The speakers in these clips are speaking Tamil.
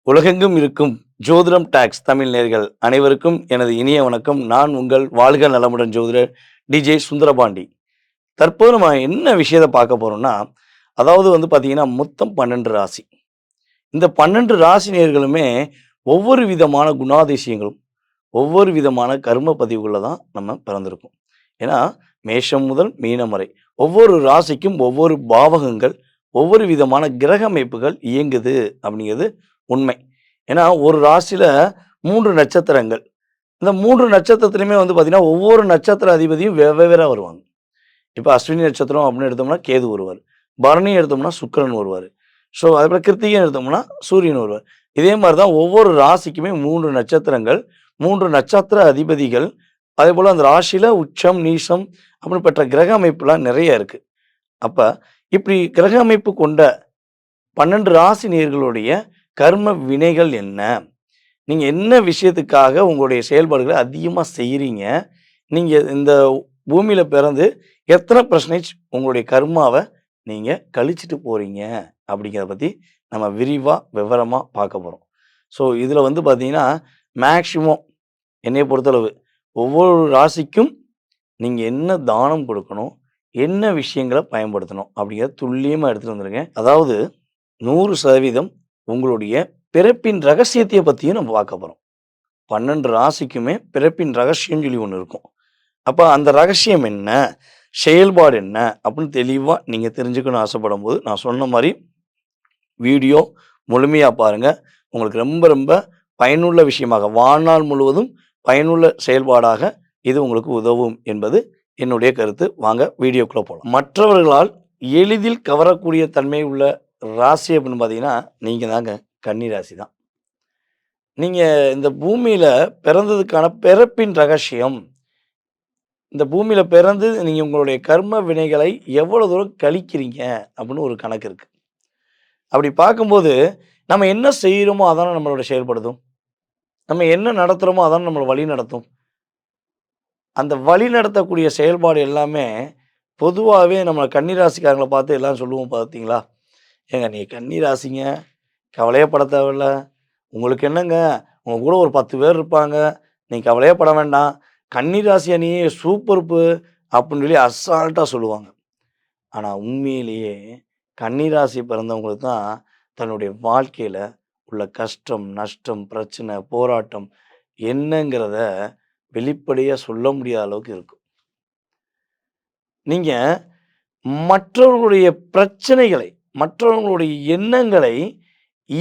உலகெங்கும் இருக்கும் ஜோதிடம் டாக்ஸ் தமிழ் நேயர்கள் அனைவருக்கும் எனது இனிய வணக்கம். நான் உங்கள் வாழ்க நலமுடன் ஜோதிடர் டிஜே சுந்தரபாண்டி. தற்போது நம்ம என்ன விஷயத்த பார்க்க போறோம்னா, அதாவது பார்த்தீங்கன்னா, மொத்தம் 12 ராசி. இந்த 12 ராசி நேயர்களுமே ஒவ்வொரு விதமான குணாதிசயங்களும், ஒவ்வொரு விதமான கர்ம பதிவுகள்ல தான் நம்ம பிறந்திருக்கோம். ஏன்னா, மேஷம் முதல் மீனம் வரை ஒவ்வொரு ராசிக்கும் ஒவ்வொரு பாவகங்கள், ஒவ்வொரு விதமான கிரக அமைப்புகள் இயங்குது அப்படிங்கிறது உண்மை. ஏன்னா, ஒரு ராசியில 3 நட்சத்திரங்கள். இந்த 3 நட்சத்திரத்திலயுமே பார்த்தீங்கன்னா, ஒவ்வொரு நட்சத்திர அதிபதியும் வெவ்வேறா வருவாங்க. இப்ப அஸ்வினி நட்சத்திரம் அப்படின்னு எடுத்தோம்னா கேது வருவாரு. பரணி எடுத்தோம்னா சுக்கிரன் வருவாரு. ஸோ, அதுபோல கிருத்திகை எடுத்தோம்னா சூரியன் வருவார். இதே மாரி தான் ஒவ்வொரு ராசிக்குமே 3 நட்சத்திரங்கள், 3 நட்சத்திர அதிபதிகள், அதேபோல அந்த ராசியில உச்சம், நீசம் அப்படின்னு பெற்ற கிரக அமைப்புலாம் நெறைய இருக்கு. அப்ப இப்படி கிரக அமைப்பு கொண்ட 12 ராசி நேயர்களுடைய கர்ம வினைகள் என்ன? நீங்க என்ன விஷயத்துக்காக உங்களுடைய செயல்பாடுகள அதிகமா செய்றீங்க? நீங்க இந்த பூமியில பிறந்து எத்தன பெர்சன்டேஜ் உங்களுடைய கர்மாவ நீங்க கழிச்சுட்டு போறீங்க? அப்படிங்கிறத பத்தி நம்ம விரிவா, விவரமா பார்க்க போறோம். ஸோ, இதுல பார்த்தீங்கன்னா, மேக்ஸிமம் என்னைய பொறுத்தளவு ஒவ்வொரு ராசிக்கும் நீங்க என்ன தானம் கொடுக்கணும்? என்ன விஷயங்கள பயன்படுத்தணும்? அப்படிங்கிறத துல்லியமா எடுத்துட்டு வந்துருங்க. அதாவது 100% உங்களுடைய பிறப்பின் ரகசியத்தைய பத்தியும் நம்ம பார்க்க போறோம். 12 ராசிக்குமே பிறப்பின் ரகசியம்னு சொல்லி ஒண்ணு இருக்கும். அப்ப அந்த ரகசியம் என்ன? செயல்பாடு என்ன? அப்படின்னு தெளிவா நீங்க தெரிஞ்சுக்கணும்னு ஆசைப்படும்போது, நான் சொன்ன மாரி வீடியோ முழுமையா பாருங்க. உங்களுக்கு ரொம்ப ரொம்ப பயனுள்ள விஷயமாக, வாழ்நாள் முழுவதும் பயனுள்ள செயல்பாடாக இது உங்களுக்கு உதவும் என்பது என்னுடைய கருத்து. வாங்க வீடியோக்குள்ள போலாம். மற்றவர்களால் எளிதில் கவரக்கூடிய தன்மை உள்ள ராசி அப்படின்னு பார்த்தீங்கன்னா, நீங்க தாங்க. கன்னி ராசி தான். நீங்க இந்த பூமியில பிறந்ததுக்கான பிறப்பின் ரகசியம், இந்த பூமியில பிறந்து நீங்க உங்களுடைய கர்ம வினைகளை எவ்வளோ தூரம் கழிக்கிறீங்க அப்படின்னு ஒரு கணக்கு இருக்கு. அப்படி பார்க்கும்போது, நம்ம என்ன செய்றோமோ அதானே நம்மளோட செயல்படுத்தும். நம்ம என்ன நடத்துறோமோ அதானே நம்மள வழி நடத்தும். அந்த வழி நடத்தக்கூடிய செயல்பாடு எல்லாமே பொதுவாவே நம்ம கன்னி ராசிக்காரங்கள பார்த்து எல்லாரும் சொல்லுவோம் பார்த்தீங்களா? "ஏங்க நீங்க கன்னி ராசிங்க, கவலையே பட தேவையில்ல. உங்களுக்கு என்னங்க, உங்க கூட ஒரு 10 பேர் இருப்பாங்க. நீங்க கவலையே பட வேண்டாம். கன்னி ராசி அணி சூப்பர்ப்பு" அப்படின்னு சொல்லி அசால்ட்டா சொல்லுவாங்க. ஆனா உண்மையிலேயே கன்னி ராசி பிறந்தவங்களுக்கு தான் தன்னுடைய வாழ்க்கையில உள்ள கஷ்டம், நஷ்டம், பிரச்சனை, போராட்டம் என்னங்கிறத வெளிப்படையா சொல்ல முடியாத அளவுக்கு இருக்கும். நீங்க மற்றவர்களுடைய பிரச்சனைகளை, மற்றவர்களுடைய எண்ணங்களை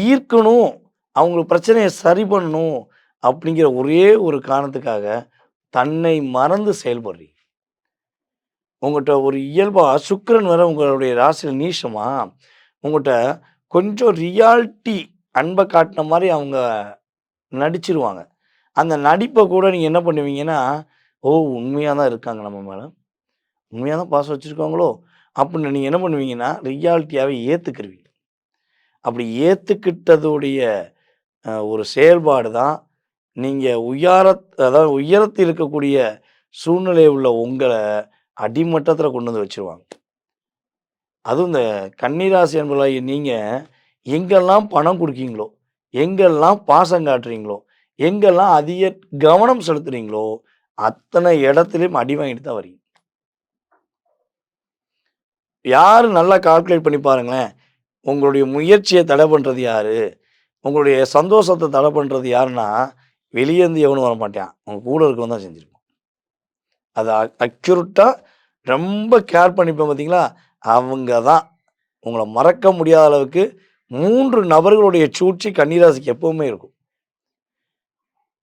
ஈர்க்கணும், அவங்க பிரச்சனைய சரி பண்ணணும் அப்படிங்கிற ஒரே ஒரு காரணத்துக்காக தன்னை மறந்து செயல்படுறீங்க. உங்கட்ட ஒரு இயல்பா சுக்கிரன் வேற உங்களுடைய ராசியில நீசமா, உங்கட்ட கொஞ்சம் ரியாலிட்டி அன்ப காட்டுன மாரி அவங்க நடிச்சிருவாங்க. அந்த நடிப்ப கூட நீங்க என்ன பண்ணுவீங்கன்னா, "ஓ! உண்மையா தான் இருக்காங்க நம்ம மேல. உண்மையா தான் பாசம் வச்சிருக்காங்களோ!" அப்படின்னு நீங்க என்ன பண்ணுவீங்கன்னா, ரியாலிட்டியாவே ஏத்துக்கிருவீங்க. அப்படி ஏத்துக்கிட்டதுடைய ஒரு செயல்பாடு தான், நீங்க அதாவது உயரத்தில் இருக்கக்கூடிய சூழ்நிலை உள்ள உங்கள அடிமட்டத்தில கொண்டு வந்து வச்சுருவாங்க. அதுவும் இந்த கன்னிராசி அன்பர்களாகிய நீங்க எங்கெல்லாம் பணம் குடுக்கீங்களோ, எங்கெல்லாம் பாசம் காட்டுறீங்களோ, எங்கெல்லாம் அதிக கவனம் செலுத்துறீங்களோ, அத்தனை இடத்திலயும் அடி வாங்கிட்டு தான் வரீங்க. யாரு நல்லா கால்குலேட் பண்ணி பாருங்களேன். உங்களுடைய முயற்சிய தடை பண்றது யாரு? உங்களுடைய சந்தோஷத்த தடை பண்றது யாருன்னா, வெளிய இருந்து எவனும் வரமாட்டான். உங்க கூட இருக்கவன் தான் செஞ்சிருப்பான். அத அக்யூரேட்டா ரொம்ப கேர் பண்ணிப்பேன் பார்த்தீங்களா? அவங்க தான். உங்கள மறக்க முடியாத அளவுக்கு 3 நபர்களுடைய சூழ்ச்சி கன்னிராசிக்கு எப்பவுமே இருக்கும்.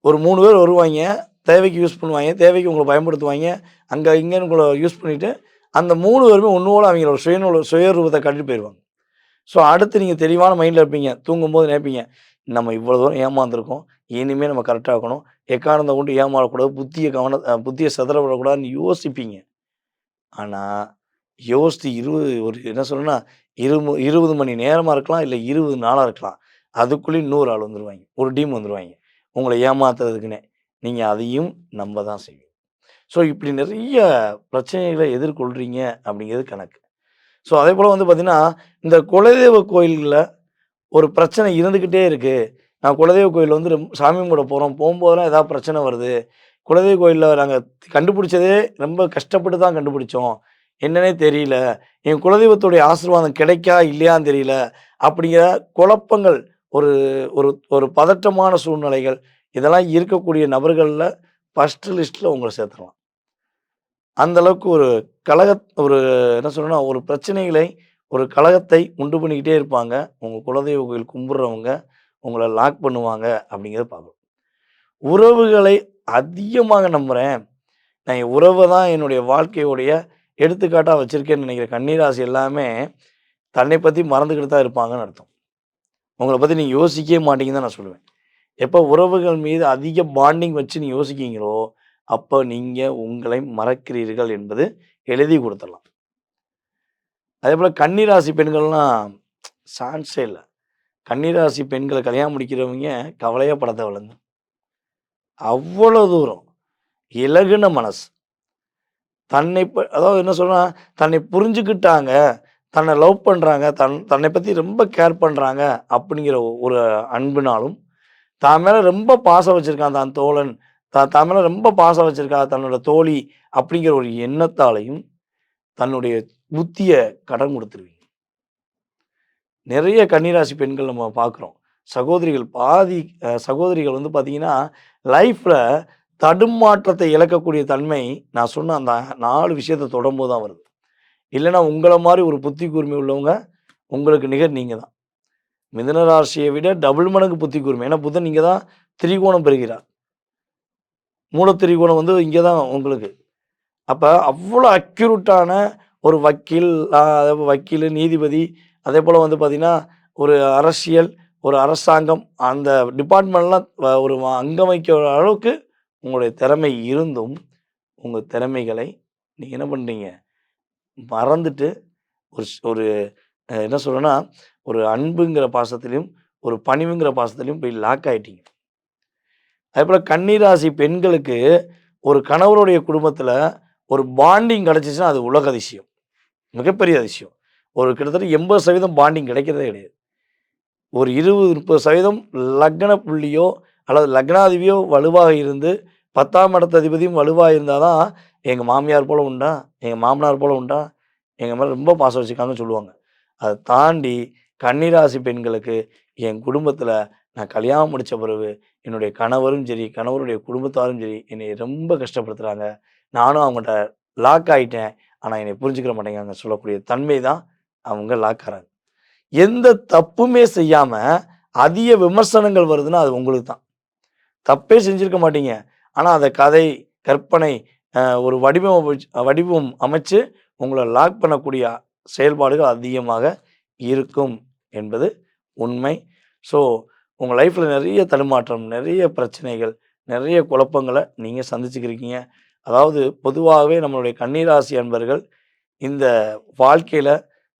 ஒரு 3 பேர் வருவாய்ங்க. தேவைக்கு யூஸ் பண்ணுவாய்ங்க. தேவைக்கு உங்கள பயன்படுத்துவாய்ங்க. அங்க, இங்கன்னு உங்கள யூஸ் பண்ணிட்டு, அந்த 3 பேருமே ஒண்ணு போல அவங்களோட சுயரூபத்த காட்டிட்டு போயிருவாங்க. ஸோ, அடுத்து நீங்க தெளிவான மைண்ட்ல இருப்பீங்க. தூங்கும்போது நினைப்பீங்க, நம்ம இவ்வளோ தூரம் ஏமாந்துருக்கோம். இனிமே நம்ம கரெக்ட்டா இருக்கணும். எக்காரணத்த கொண்டு ஏமாறக்கூடாது. புத்திய சிதற விடக்கூடாதுன்னு யோசிப்பீங்க. ஆனா, யோசிச்சு ஒரு என்ன சொல்லணும்னா, 20 மணி நேரமா இருக்கலாம். இல்ல 20 நாளா இருக்கலாம். அதுக்குள்ளயும் இன்னொரு ஆள் வந்துருவாய்ங்க. ஒரு டீம் வந்துருவாய்ங்க. உங்கள ஏமாத்துறதுக்குன்னே. நீங்க அதையும் நம்ப தான் செய்வீங்க. ஸோ, இப்படி நெறைய பிரச்சனைகள எதிர்கொள்றீங்க அப்படிங்கிறது கணக்கு. ஸோ, அதேபோல பார்த்தீங்கன்னா, இந்த குலதெய்வ கோயில்கள்ல ஒரு பிரச்சனை இருந்துகிட்டே இருக்கு. நான் குலதெய்வ கோயில் வந்து சாமி கும்பிட போறோம். போம்போதெல்லாம் ஏதாவது பிரச்சனை வருது. குலதெய்வ கோயில்ல நாங்க கண்டுபிடிச்சதே ரொம்ப கஷ்டப்பட்டு தான் கண்டுபிடிச்சோம். என்னன்னே தெரியல. என் குலதெய்வத்துடைய ஆசீர்வாதம் கிடைக்கா இல்லையான்னு தெரியல. அப்படிங்கிற குழப்பங்கள், ஒரு ஒரு ஒரு பதட்டமான சூழ்நிலைகள், இதெல்லாம் இருக்கக்கூடிய நபர்கள்ல ஃபர்ஸ்ட் லிஸ்ட்ல உங்கள சேர்த்துறலாம். அந்த அளவுக்கு ஒரு ஒரு என்ன சொல்லணும்னா, ஒரு பிரச்சனைகளை, ஒரு கலகத்தை உண்டு பண்ணிக்கிட்டே இருப்பாங்க. உங்க குலதெய்வ கோயில் கும்பிடுறவங்க, உங்கள லாக் பண்ணுவாங்க அப்படிங்கிறத பார்க்கணும். உறவுகளை அதிகமாக நம்புறேன். நான் என் உறவ தான் என்னுடைய வாழ்க்கையுடைய எடுத்துக்காட்டா வச்சிருக்கேன்னு நெனைக்கிற கன்னிராசி எல்லாமே, தன்னை பத்தி மறந்துகிட்டு தான் இருப்பாங்கன்னு அர்த்தம். உங்கள பத்தி நீங்க யோசிக்கவே மாட்டீங்கன்னு தான் நான் சொல்லுவேன். எப்ப உறவுகள் மீது அதிக பாண்டிங் வச்சு நீங்க யோசிக்கிறீங்களோ, அப்ப நீங்க உங்களை மறக்கிறீர்கள் என்பது எழுதி குடுத்துடலாம். அதேபோல கன்னிராசி பெண்கள்லாம் சான்ஸே இல்ல. கன்னிராசி பெண்கள கல்யாணம் முடிக்கிறவங்க கவலையே பட தேவையில்லங்க. அவ்வளோ தூரம் இலகுன மனசு. அதாவது என்ன சொல்றேன்னா, தன்னை புரிஞ்சுக்கிட்டாங்க, தன்னை லவ் பண்றாங்க, தன்னை பத்தி ரொம்ப கேர் பண்றாங்க அப்படிங்கிற ஒரு அன்புனாலும், தான் மேல ரொம்ப பாசம் வச்சிருக்கான் தான் தோழன், தான் மேல ரொம்ப பாசம் வச்சிருக்கா தன்னோட தோழி அப்படிங்கிற ஒரு எண்ணத்தாலயும், தன்னுடைய புத்திய கடன் குடுத்துருவீங்க. நெறைய கன்னிராசி பெண்கள் நம்ம பார்க்குறோம். சகோதரிகள் பாதி சகோதரிகள் வந்து பார்த்தீங்கன்னா, லைஃப்ல தடுமாற்றத்தை இழக்கக்கூடிய தன்மை, நான் சொன்ன அந்த 4 விஷயத்த தொடும்போது தான் வருது. இல்லன்னா உங்கள மாரி ஒரு புத்தி கூர்மை உள்ளவங்க, உங்களுக்கு நிகர் நீங்க தான். மிதுன ராசியை விட டபுள் மடங்கு புத்தி கூர்மை. ஏன்னா புதன் இங்க தான் திரிகோணம் பெறுகிறார். மூல திரிகோணம் வந்து இங்க தான் உங்களுக்கு. அப்ப அவ்வளோ அக்யூரேட்டான ஒரு வக்கீல், வக்கீலு, நீதிபதி, அதேபோல வந்து பார்த்தீங்கன்னா, ஒரு அரசியல், ஒரு அரசாங்கம் அந்த டிபார்ட்மெண்ட்லாம் ஒரு அங்கம் வகிக்கிற அளவுக்கு உங்களுடைய திறமை இருந்தும், உங்க திறமைகளை நீங்க என்ன பண்றீங்க? மறந்துட்டு ஒரு என்ன சொல்றேன்னா, ஒரு அன்புங்கிற பாசத்திலயும், ஒரு பணிவுங்கிற பாசத்திலயும் போய் லாக் ஆயிட்டீங்க. அதேபோல கன்னிராசி பெண்களுக்கு ஒரு கணவருடைய குடும்பத்தில ஒரு பாண்டிங் கிடைச்சுச்சுன்னா, அது உலக அதிசயம். மிகப்பெரிய அதிசயம். ஒரு கிட்டத்தட்ட 80% பாண்டிங் கிடைக்கிறதே கிடையாது. ஒரு 20, 30% லக்ன புள்ளியோ அல்லது லக்னாதிபதியோ வலுவாக இருந்து 10ஆம் இடத்து அதிபதியும் வலுவா இருந்தா தான், எங்க மாமியார் போல உண்டா? எங்க மாமனார் போல உண்டா? எங்க மேல ரொம்ப பாசம் வச்சுருக்காங்கன்னு சொல்லுவாங்க. அத தாண்டி கன்னிராசி பெண்களுக்கு என் குடும்பத்தில நான் கல்யாணம் முடிச்ச பிறகு என்னுடைய கணவரும் சரி, கணவருடைய குடும்பத்தாரும் சரி, என்னைய ரொம்ப கஷ்டப்படுத்துறாங்க. நானும் அவங்கட்ட லாக் ஆயிட்டேன். ஆனா என்னைய புரிஞ்சுக்கிற மாட்டேங்கிறாங்க சொல்லக்கூடிய தன்மை தான் அவங்க லாக் ஆறாங்க. எந்த தப்புமே செய்யாம அதிக விமர்சனங்கள் வருதுன்னா, அது உங்களுக்கு தான். தப்பே செஞ்சிருக்க மாட்டீங்க. ஆனா அத கதை, கற்பனை ஒரு வடிவம் அமைச்சு உங்கள லாக் பண்ணக்கூடிய செயல்பாடுகள் அதிகமாக இருக்கும் என்பது உண்மை. ஸோ உங்க லைஃப்ல நெறைய தடுமாற்றம், நெறைய பிரச்சனைகள், நெறைய குழப்பங்கள நீங்க சந்திச்சுக்கிருக்கீங்க. அதாவது பொதுவாகவே நம்மளுடைய கன்னிராசி அன்பர்கள் இந்த வாழ்க்கையில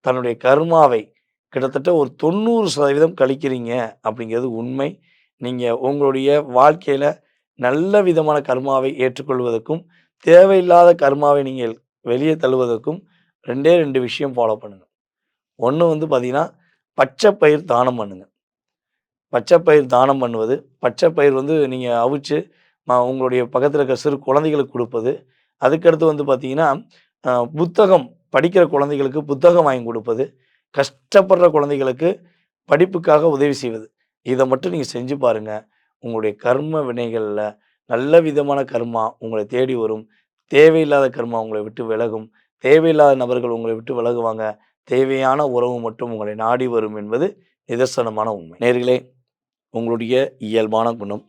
தன்னுடைய கர்மாவை கிட்டத்தட்ட ஒரு 90% கழிக்கிறீங்க அப்படிங்கிறது உண்மை. நீங்க உங்களுடைய வாழ்க்கையில நல்ல விதமான கர்மாவை ஏற்றுக்கொள்வதற்கும், தேவையில்லாத கர்மாவை நீங்கள் வெளியே தள்ளுவதற்கும் 2டே 2 விஷயம் ஃபாலோ பண்ணுங்க. ஒண்ணு வந்து பார்த்தீங்கன்னா, பச்சை பயிர் தானம் பண்ணுங்க. பச்சை பயிர் தானம் பண்ணுவது, பச்சை பயிர் வந்து நீங்க அவிச்சு உங்களுடைய பக்கத்தில இருக்க சிறு குழந்தைகளுக்கு குடுப்பது. அதுக்கடுத்து வந்து பார்த்தீங்கன்னா, அ புத்தகம் படிக்கிற குழந்தைகளுக்கு புத்தகம் வாங்கி குடுப்பது. கஷ்டப்படுற குழந்தைகளுக்கு படிப்புக்காக உதவி செய்வது. இத மட்டும் நீங்க செஞ்சு பாருங்க. உங்களுடைய கர்ம வினைகள்ல நல்ல விதமான கர்மா உங்கள தேடி வரும். தேவையில்லாத கர்மா உங்கள விட்டு விலகும். தேவையில்லாத நபர்கள் உங்கள விட்டு விலகுவாங்க. தேவையான உறவு மட்டும் உங்களை நாடி வரும் என்பது நிதர்சனமான உண்மை. நேயர்களே, உங்களுடைய இயல்பான குணம்,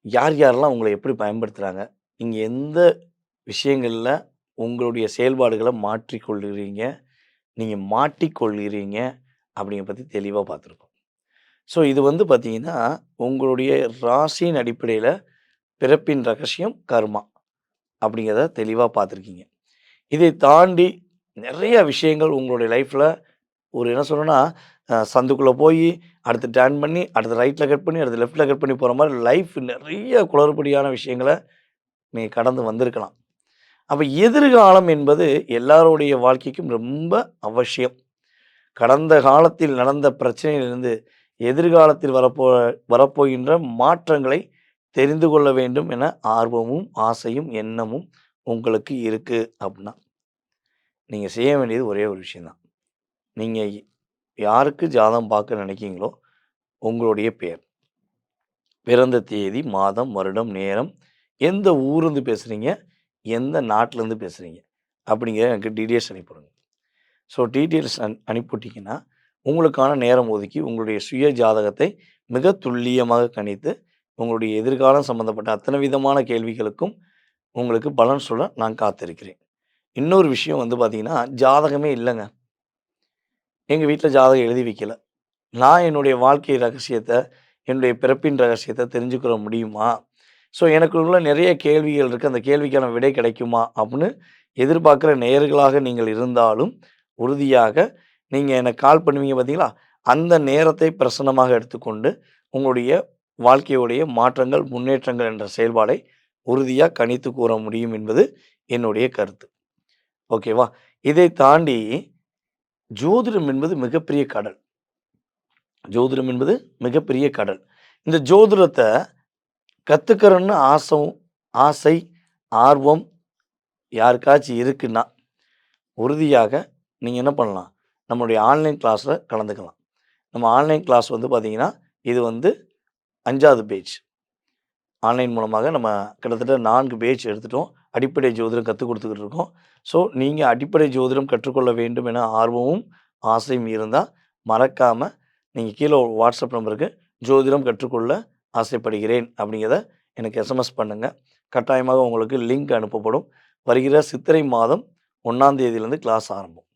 யார் யாரெல்லாம் உங்கள எப்படி பயன்படுத்துறாங்க? நீங்க எந்த விஷயங்கள்ல உங்களுடைய செயல்பாடுகள மாற்றிக் கொள்கிறீங்க? நீங்க மாட்டிக்கொள்கிறீங்க அப்படிங்கிறத பத்தி தெளிவா பார்த்துருக்கோம். ஸோ இது வந்து பார்த்தீங்கன்னா, உங்களுடைய ராசியின் அடிப்படையில பிறப்பின் ரகசியம் கர்மா அப்படிங்கிறத தெளிவா பார்த்துருக்கீங்க. இதை தாண்டி நெறைய விஷயங்கள் உங்களுடைய லைஃப்ல ஒரு என்ன சொல்லணும்னா, சந்துக்குள்ள போயி, அடுத்து டர்ன் பண்ணி, அடுத்து ரைட்ல கட் பண்ணி, அடுத்து லெஃப்ட்ல கட் பண்ணி போற மாரி லைஃப் நெறைய குளறுபடியான விஷயங்கள நீங்க கடந்து வந்திருக்கலாம். அப்ப எதிர்காலம் என்பது எல்லாருடைய வாழ்க்கைக்கும் ரொம்ப அவசியம். கடந்த காலத்தில் நடந்த பிரச்சனையிலிருந்து எதிர்காலத்தில் வரப்போகின்ற மாற்றங்களை தெரிந்து கொள்ள வேண்டும் என ஆர்வமும், ஆசையும், எண்ணமும் உங்களுக்கு இருக்கு அப்டின்னா, நீங்க செய்ய வேண்டியது ஒரே ஒரு விஷயம் தான். நீங்க யாருக்கு ஜாதகம் பார்க்க நினைக்கிறீங்களோ, உங்களுடைய பெயர், பிறந்த தேதி, மாதம், வருடம், நேரம், எந்த ஊர்லேருந்து பேசுறீங்க, எந்த நாட்டிலேருந்து பேசுறீங்க அப்படிங்கிற எனக்கு டீட்டெயில்ஸ் அனுப்பிவிடுங்க. ஸோ டீட்டெயில்ஸ் அனுப்பிவிட்டீங்கன்னா, உங்களுக்கான நேரம் ஒதுக்கி உங்களுடைய சுய ஜாதகத்தை மிக துல்லியமாக கணித்து, உங்களுடைய எதிர்காலம் சம்மந்தப்பட்ட அத்தனை விதமான கேள்விகளுக்கும் உங்களுக்கு பலன் சொல்ல நான் காத்திருக்கிறேன். இன்னொரு விஷயம் வந்து பார்த்தீங்கன்னா, ஜாதகமே இல்லங்க. எங்க வீட்ல ஜாதகம் எழுதி வைக்கல. நான் என்னுடைய வாழ்க்கை ரகசியத்த, என்னுடைய பிறப்பின் ரகசியத்த தெரிஞ்சுக்கிற முடியுமா? ஸோ எனக்குள்ள நிறைய கேள்விகள் இருக்கு. அந்த கேள்விக்கான விடை கிடைக்குமா? அப்படின்னு எதிர்பார்க்கிற நேயர்களாக நீங்கள் இருந்தாலும், உறுதியாக நீங்க எனக்கு கால் பண்ணுவீங்க பார்த்தீங்களா? அந்த நேரத்தை பிரசன்னமாக எடுத்துக்கொண்டு, உங்களுடைய வாழ்க்கையுடைய மாற்றங்கள், முன்னேற்றங்கள் என்ற செயல்பாடை உறுதியா கணித்து கூற முடியும் என்பது என்னுடைய கருத்து. ஓகேவா? இதை தாண்டி ஜோதிடம் என்பது மிகப்பெரிய கடல். ஜோதிடம் என்பது மிகப்பெரிய கடல். இந்த ஜோதிடத்த கத்துக்கிறன்னு ஆசை, ஆர்வம் யாருக்காச்சும் இருக்குன்னா, உறுதியாக நீங்க என்ன பண்ணலாம்? நம்மளுடைய ஆன்லைன் கிளாஸ்ல கலந்துக்கலாம். நம்ம ஆன்லைன் கிளாஸ் வந்து பார்த்தீங்கன்னா, இது வந்து 5வது பேட்ச். ஆன்லைன் மூலமாக நம்ம கிட்டத்தட்ட 4 பேட்ச் எடுத்துட்டோம். அடிப்படை ஜோதிடம் கத்துக் குடுத்துக்கிட்டு இருக்கோம். ஸோ, நீங்க அடிப்படை ஜோதிடம் கற்றுக்கொள்ள வேண்டும் என ஆர்வமும், ஆசையும் இருந்தா, மறக்காம நீங்க கீழ ஒரு வாட்ஸ்அப் நம்பருக்கு ஜோதிடம் கற்றுக்கொள்ள ஆசைப்படுகிறேன் அப்படிங்கிறத எனக்கு எஸ்எம்எஸ் பண்ணுங்க. கட்டாயமாக உங்களுக்கு லிங்க் அனுப்பப்படும். வருகிற சித்திரை மாதம் 1ஆம் தேதியிலேருந்து கிளாஸ் ஆரம்பம்.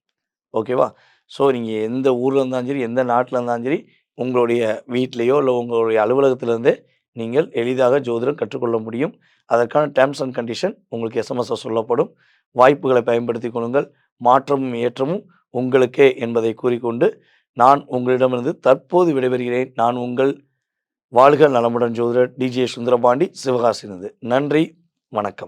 ஓகேவா? ஸோ, நீங்க எந்த ஊர்ல இருந்தாலும் சரி, எந்த நாட்ல இருந்தாலும் சரி, உங்களுடைய வீட்லயோ இல்ல உங்களுடைய அலுவலகத்திலிருந்தே நீங்கள் எளிதாக ஜோதிடம் கற்றுக்கொள்ள முடியும். அதற்கான டெர்ம்ஸ் அண்ட் கண்டிஷன் உங்களுக்கு எஸ்எம்எஸ்ல சொல்லப்படும். வாய்ப்புகளை பயன்படுத்திக் கொள்ளுங்கள். மாற்றமும், ஏற்றமும் உங்களுக்கே என்பதை கூறிக்கொண்டு, நான் உங்களிடமிருந்து தற்போது விடைபெறுகிறேன். நான் உங்கள் வாழ்க நலமுடன் ஜோதிடர் டிஜே சுந்தரபாண்டி, சிவகாசியிலிருந்து. நன்றி, வணக்கம்.